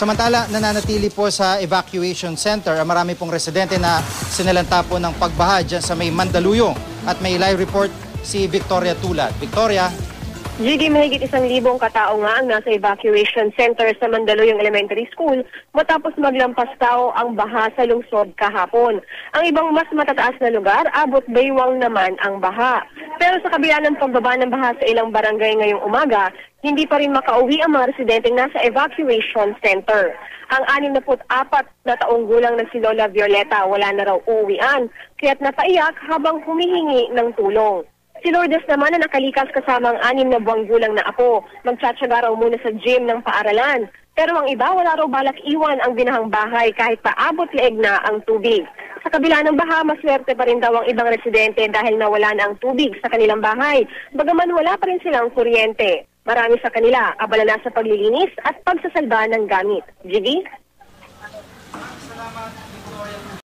Samantala, nananatili po sa evacuation center ang marami pong residente na sinalanta po ng pagbaha dyan sa may Mandaluyong. At may live report si Victoria Tulad. Victoria? Gigi, mahigit 1,000 katao nga ang nasa evacuation center sa Mandaluyong Elementary School matapos maglampas tao ang baha sa lungsod kahapon. Ang ibang mas matataas na lugar, abot baywang naman ang baha. Pero sa kabila ng pagbaba ng baha sa ilang barangay ngayong umaga, hindi pa rin makauwi ang mga residenteng nasa evacuation center. Ang 64 na taong gulang na si Lola Violeta wala na raw uuwian, kaya't napaiyak habang humihingi ng tulong. Si Lourdes naman na nakalikas kasama ang 6 na buwang gulang na apo. Magtsatsaga raw muna sa gym ng paaralan. Pero ang iba wala raw balak iwan ang binahang bahay kahit paabot leeg na ang tubig. Sa kabila ng baha, maswerte pa rin daw ang ibang residente dahil nawala na ang tubig sa kanilang bahay. Bagaman wala pa rin silang kuryente. Marami sa kanila abala na sa paglilinis at pagsasalba ng gamit. Gigi?